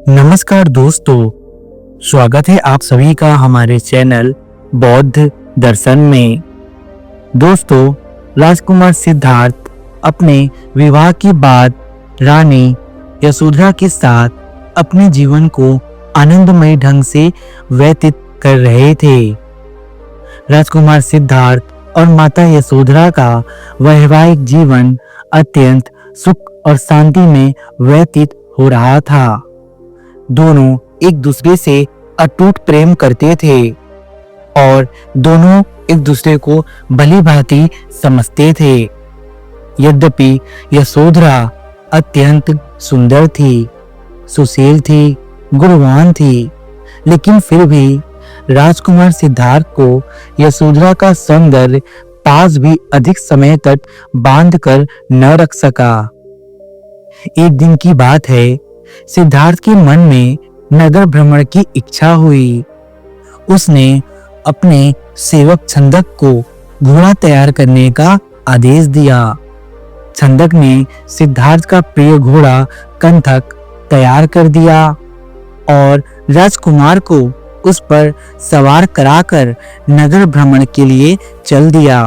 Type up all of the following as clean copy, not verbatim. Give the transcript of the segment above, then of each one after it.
नमस्कार दोस्तों, स्वागत है आप सभी का हमारे चैनल बौद्ध दर्शन में। दोस्तों, राजकुमार सिद्धार्थ अपने विवाह के बाद रानी यशोधरा के साथ अपने जीवन को आनंदमय ढंग से व्यतीत कर रहे थे। राजकुमार सिद्धार्थ और माता यशोधरा का वैवाहिक जीवन अत्यंत सुख और शांति में व्यतीत हो रहा था। दोनों एक दूसरे से अटूट प्रेम करते थे और दोनों एक दूसरे को भली भांति समझते थे। यद्यपि यशोधरा अत्यंत सुंदर थी, सुशील थी, गुणवान थी, लेकिन फिर भी राजकुमार सिद्धार्थ को यशोधरा का सौंदर्य पास भी अधिक समय तक बांध कर न रख सका। एक दिन की बात है, सिद्धार्थ के मन में नगर भ्रमण की इच्छा हुई। उसने अपने सेवक छंदक को घोड़ा तैयार करने का आदेश दिया। छंदक ने सिद्धार्थ का प्रिय घोड़ा कंथक तैयार कर दिया और राजकुमार को उस पर सवार कराकर नगर भ्रमण के लिए चल दिया।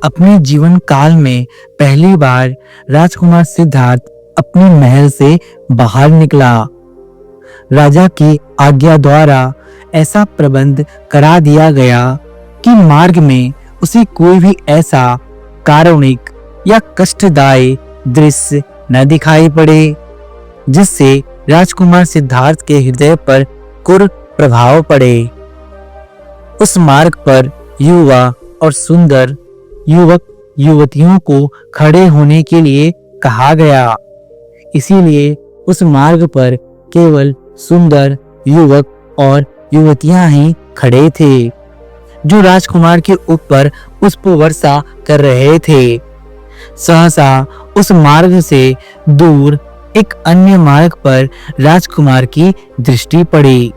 अपने जीवन काल में पहली बार राजकुमार सिद्धार्थ अपने महल से बाहर निकला। राजा की आज्ञा द्वारा ऐसा प्रबंध करा दिया गया कि मार्ग में उसे कोई भी ऐसा कारुणिक या कष्टदायी दृश्य न दिखाई पड़े जिससे राजकुमार सिद्धार्थ के हृदय पर क्रूर प्रभाव पड़े। उस मार्ग पर युवा और सुंदर युवक युवतियों को खड़े होने के लिए कहा गया। इसीलिए उस मार्ग पर केवल सुंदर युवक और युवतियां ही खड़े थे, जो राजकुमार के ऊपर पुष्प वर्षा कर रहे थे। सहसा उस मार्ग से दूर एक अन्य मार्ग पर राजकुमार की दृष्टि पड़ी।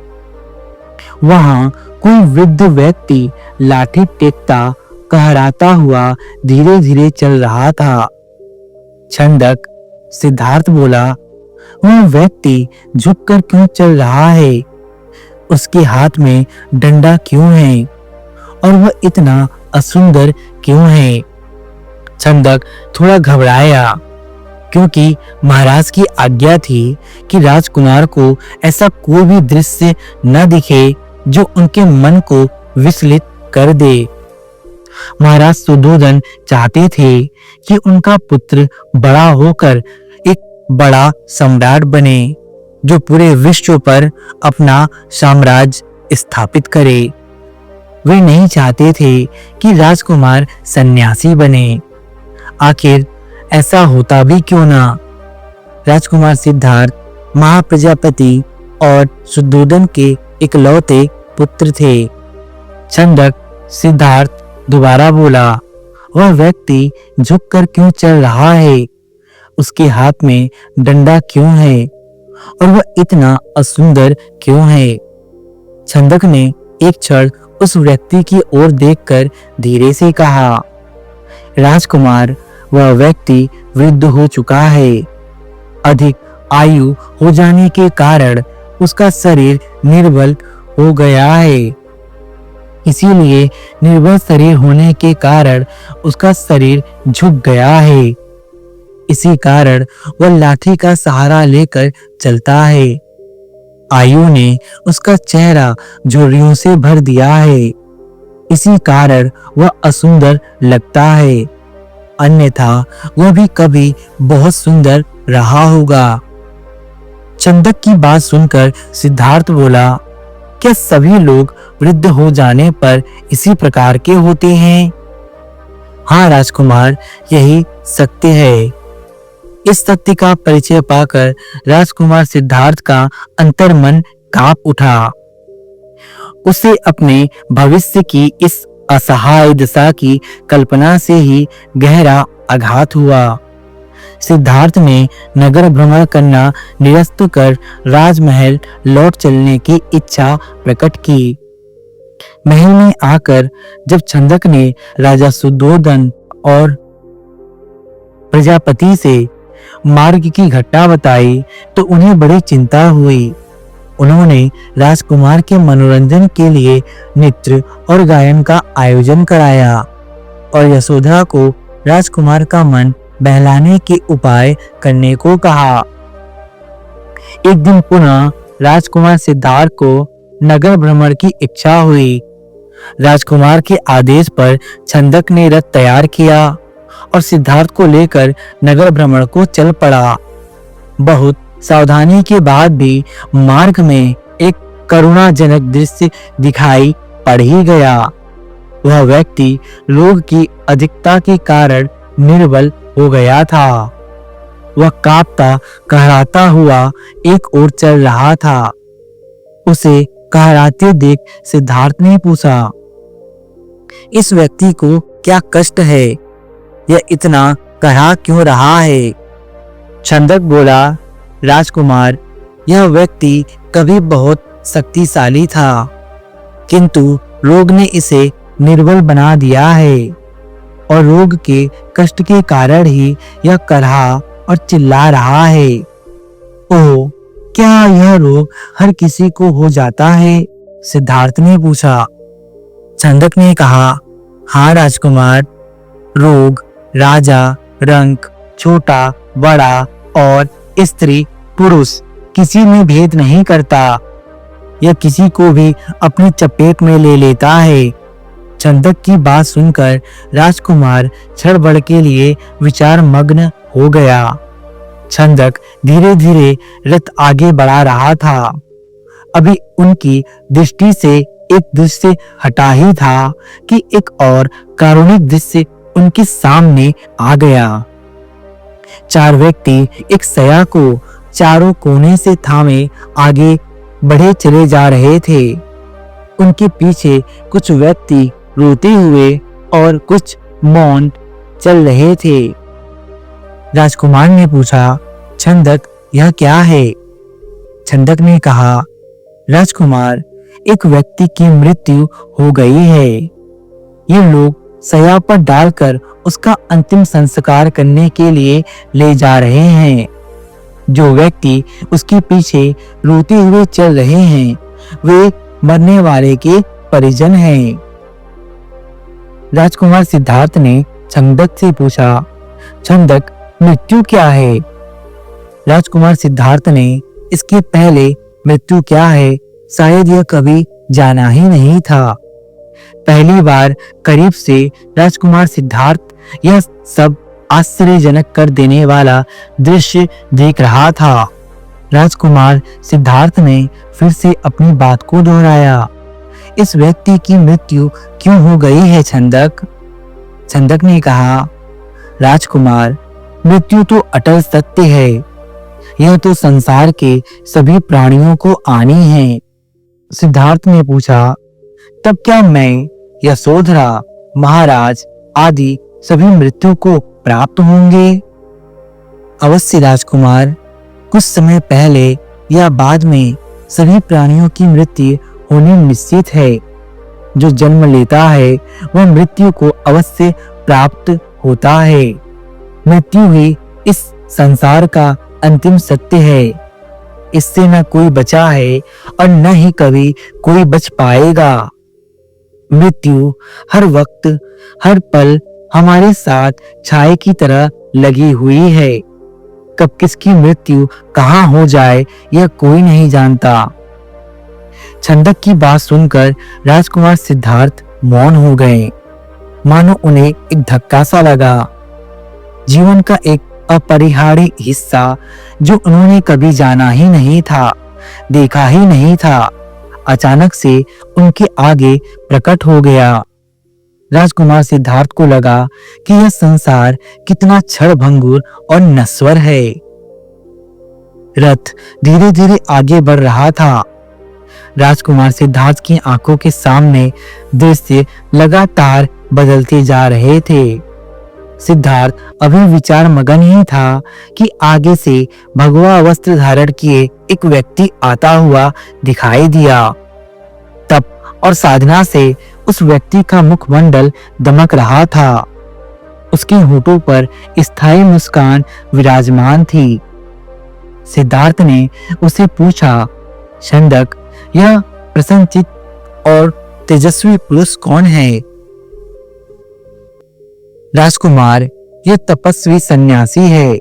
वहां कोई वृद्ध व्यक्ति लाठी टेकता कहराता हुआ धीरे धीरे चल रहा था। छंदक सिद्धार्थ बोला, वह व्यक्ति झुककर क्यों चल रहा है? उसके हाथ में डंडा क्यों है और वह इतना असुंदर क्यों है? छंदक थोड़ा घबराया, क्योंकि महाराज की आज्ञा थी कि राजकुमार को ऐसा कोई भी दृश्य न दिखे जो उनके मन को विचलित कर दे। महाराज सुधोधन चाहते थे कि उनका पुत्र बड़ा होकर एक बड़ा सम्राट बने, जो पूरे विश्व पर अपना साम्राज्य स्थापित करे। वे नहीं चाहते थे कि राजकुमार सन्यासी बने। आखिर ऐसा होता भी क्यों ना? राजकुमार सिद्धार्थ महाप्रजापति और सुधोधन के इकलौते पुत्र थे। छंदक सिद्धार्थ दोबारा बोला, वह व्यक्ति झुककर क्यों चल रहा है? उसके हाथ में डंडा क्यों है और वह इतना असुंदर क्यों है? छंदक ने एक क्षण उस व्यक्ति की ओर देखकर धीरे से कहा, राजकुमार, वह व्यक्ति वृद्ध हो चुका है। अधिक आयु हो जाने के कारण उसका शरीर निर्बल हो गया है। इसीलिए निर्बल शरीर होने के कारण उसका शरीर झुक गया है। इसी कारण वह लाठी का सहारा लेकर चलता है। आयु ने उसका चेहरा झुर्रियों से भर दिया है। इसी कारण वह असुंदर लगता है, अन्यथा वह भी कभी बहुत सुंदर रहा होगा। छंदक की बात सुनकर सिद्धार्थ बोला, क्या सभी लोग वृद्ध हो जाने पर इसी प्रकार के होते हैं? हाँ राजकुमार, यही सत्य है। इस सत्य का परिचय पाकर राजकुमार सिद्धार्थ का अंतर्मन कांप उठा। उसे अपने भविष्य की इस असहाय दशा की कल्पना से ही गहरा आघात हुआ। सिद्धार्थ ने नगर भ्रमण करना निरस्त कर राजमहल लौट चलने की इच्छा प्रकट की। महल में आकर जब छंदक ने राजा सुधोधन और प्रजापति से मार्ग की घटना बताई तो उन्हें बड़ी चिंता हुई। उन्होंने राजकुमार के मनोरंजन के लिए नृत्य और गायन का आयोजन कराया और यशोधरा को राजकुमार का मन बहलाने के उपाय करने को कहा। एक दिन पुनः राजकुमार सिद्धार्थ को नगर भ्रमण की इच्छा हुई। राजकुमार के आदेश पर छंदक ने रथ तैयार किया और सिद्धार्थ को लेकर नगर भ्रमण को चल पड़ा। बहुत सावधानी के बाद भी मार्ग में एक करुणाजनक दृश्य दिखाई पड़ ही गया। वह व्यक्ति लोग की अधिकता के कारण निर्बल हो गया था। वह कांपता कहराता हुआ एक ओर चल रहा था। उसे कहराते देख सिद्धार्थ ने पूछा, इस व्यक्ति को क्या कष्ट है? यह इतना कहरा क्यों रहा है? छंदक बोला, राजकुमार, यह व्यक्ति कभी बहुत शक्तिशाली था, किंतु रोग ने इसे निर्बल बना दिया है और रोग के कष्ट के कारण ही यह करहा और चिल्ला रहा है। ओह, क्या यह रोग हर किसी को हो जाता है? सिद्धार्थ ने पूछा। छंदक ने कहा, हाँ राजकुमार, रोग राजा, रंक, छोटा, बड़ा और स्त्री, पुरुष किसी में भेद नहीं करता। यह किसी को भी अपनी चपेट में ले लेता है। छंदक की बात सुनकर राजकुमार क्षण भर के लिए विचार मग्न हो गया। छंदक धीरे धीरे रथ आगे बढ़ा रहा था। अभी उनकी दृष्टि से एक दृश्य हटा ही था कि एक और कारुणिक दृश्य उनके सामने आ गया। चार व्यक्ति एक सया को चारों कोने से थामे आगे बढ़े चले जा रहे थे। उनके पीछे कुछ व्यक्ति रोते हुए और कुछ मौन चल रहे थे। राजकुमार ने पूछा, छंदक, यह क्या है? छंदक ने कहा, राजकुमार, एक व्यक्ति की मृत्यु हो गई है। ये लोग सया पर डालकर उसका अंतिम संस्कार करने के लिए ले जा रहे हैं। जो व्यक्ति उसके पीछे रोते हुए चल रहे हैं, वे मरने वाले के परिजन हैं। राजकुमार सिद्धार्थ ने छंदक से पूछा, छंदक, मृत्यु क्या है? राजकुमार सिद्धार्थ ने इसके पहले मृत्यु क्या है शायद यह कभी जाना ही नहीं था। पहली बार करीब से राजकुमार सिद्धार्थ यह सब आश्चर्यजनक कर देने वाला दृश्य देख रहा था। राजकुमार सिद्धार्थ ने फिर से अपनी बात को दोहराया, इस व्यक्ति की मृत्यु क्यों हो गई है छंदक? छंदक ने कहा, राजकुमार, मृत्यु तो अटल सत्य है। यह तो संसार के सभी प्राणियों को आनी है। सिद्धार्थ ने पूछा, तब क्या मैं, यशोधरा, महाराज आदि सभी मृत्यु को प्राप्त होंगे? अवश्य राजकुमार, कुछ समय पहले या बाद में सभी प्राणियों की मृत्यु होनी निश्चित है। जो जन्म लेता है वह मृत्यु को अवश्य प्राप्त होता है। मृत्यु ही इस संसार का अंतिम सत्य है। इससे न कोई बचा है और न ही कभी कोई बच पाएगा। मृत्यु हर वक्त, हर पल हमारे साथ छाए की तरह लगी हुई है। कब किसकी मृत्यु कहाँ हो जाए यह कोई नहीं जानता। छंदक की बात सुनकर राजकुमार सिद्धार्थ मौन हो गए, मानो उन्हें एक धक्का सा लगा। जीवन का एक अपरिहार्य हिस्सा जो उन्होंने कभी जाना ही नहीं था, देखा ही नहीं था, अचानक से उनके आगे प्रकट हो गया। राजकुमार सिद्धार्थ को लगा कि यह संसार कितना क्षणभंगुर और नश्वर है। रथ धीरे धीरे आगे बढ़ रहा था। राजकुमार सिद्धार्थ की आंखों के सामने दृश्य लगातार बदलते जा रहे थे। सिद्धार्थ अभी विचार मगन ही था कि आगे से भगवा वस्त्र धारण किए एक व्यक्ति आता हुआ दिखाई दिया। तप और साधना से उस व्यक्ति का मुखमंडल दमक रहा था। उसके होठों पर स्थायी मुस्कान विराजमान थी। सिद्धार्थ ने उसे पूछा, शंदक, यह प्रसन्नचित और तेजस्वी पुरुष कौन है? राजकुमार, यह तपस्वी सन्यासी है।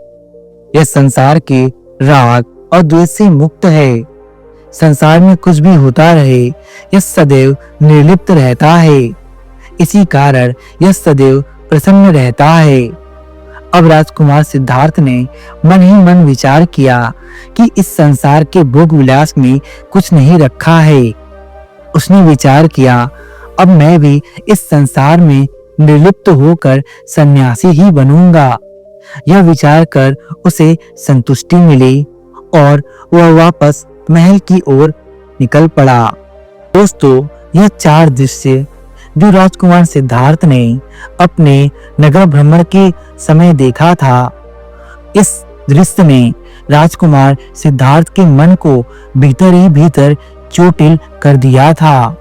यह संसार के राग और द्वेष से मुक्त है। संसार में कुछ भी होता रहे, यह सदैव निर्लिप्त रहता है। इसी कारण यह सदैव प्रसन्न रहता है। अब राजकुमार सिद्धार्थ ने मन ही मन विचार किया कि इस संसार के भोग विलास में कुछ नहीं रखा है। उसने विचार किया, अब मैं भी इस संसार में निर्लिप्त होकर सन्यासी ही बनूंगा। यह विचार कर उसे संतुष्टि मिली और वह वापस महल की ओर निकल पड़ा। दोस्तों, यह 4 दृश्य जो राजकुमार सिद्धार्थ ने अपने नगर भ्रमण के समय देखा था, इस दृश्य ने राजकुमार सिद्धार्थ के मन को भीतर ही भीतर चोटिल कर दिया था।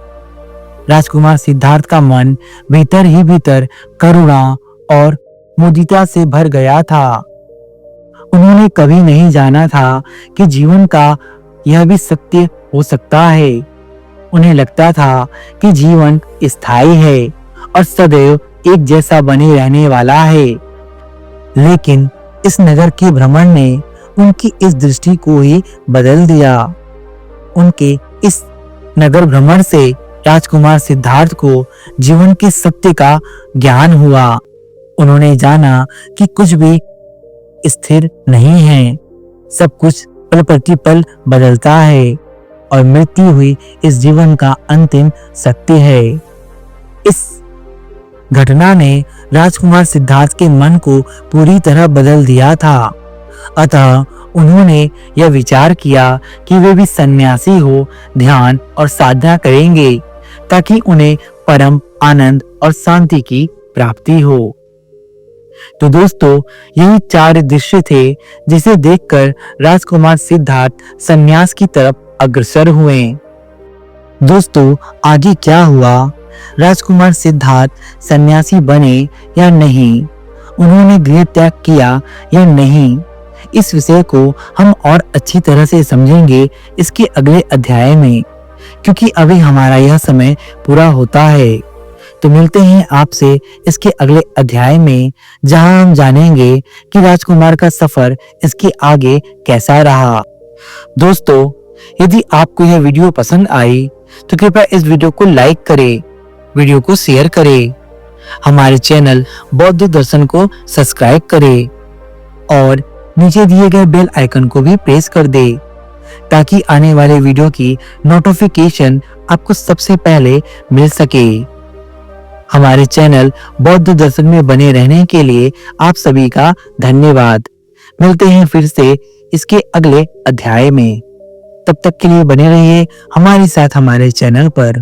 राजकुमार सिद्धार्थ का मन भीतर ही भीतर करुणा और मुदिता से भर गया था। उन्होंने कभी नहीं जाना था कि जीवन का यह भी सत्य हो सकता है। उन्हें लगता था कि जीवन स्थायी है और सदैव एक जैसा बने रहने वाला है। लेकिन इस नगर के भ्रमण ने उनकी इस दृष्टि को ही बदल दिया। उनके इस नगर भ्रमण से राजकुमार सिद्धार्थ को जीवन के सत्य का ज्ञान हुआ। उन्होंने जाना कि कुछ भी स्थिर नहीं है, सब कुछ पल प्रतिपल बदलता है और मृत्यु हुई इस जीवन का अंतिम सत्य है। इस घटना ने राजकुमार सिद्धार्थ के मन को पूरी तरह बदल दिया था। अतः उन्होंने यह विचार किया कि वे भी सन्यासी हो ध्यान और साधना करेंगे ताकि उन्हें परम आनंद और शांति की प्राप्ति हो। तो दोस्तों, यही 4 दृश्य थे जिसे देखकर राजकुमार सिद्धार्थ सन्यास की तरफ अग्रसर हुए। दोस्तों, आगे क्या हुआ? राजकुमार सिद्धार्थ सन्यासी बने या नहीं? उन्होंने गृह त्याग किया या नहीं? इस विषय को हम और अच्छी तरह से समझेंगे इसके अगले अध्याय में, क्योंकि अभी हमारा यह समय पूरा होता है। तो मिलते हैं आपसे इसके अगले अध्याय में, जहां हम जानेंगे कि राजकुमार का सफर इसके आगे कैसा रहा। दोस्तों, यदि आपको यह वीडियो पसंद आई तो कृपया इस वीडियो को लाइक करें, वीडियो को शेयर करें, हमारे चैनल बौद्ध दर्शन को सब्सक्राइब करें और नीचे दिए गए बेल आइकन को भी प्रेस कर दे ताकि आने वाले वीडियो की नोटिफिकेशन आपको सबसे पहले मिल सके। हमारे चैनल बौद्ध दर्शन में बने रहने के लिए आप सभी का धन्यवाद। मिलते हैं फिर से इसके अगले अध्याय में। तब तक के लिए बने रहिए हमारे साथ हमारे चैनल पर।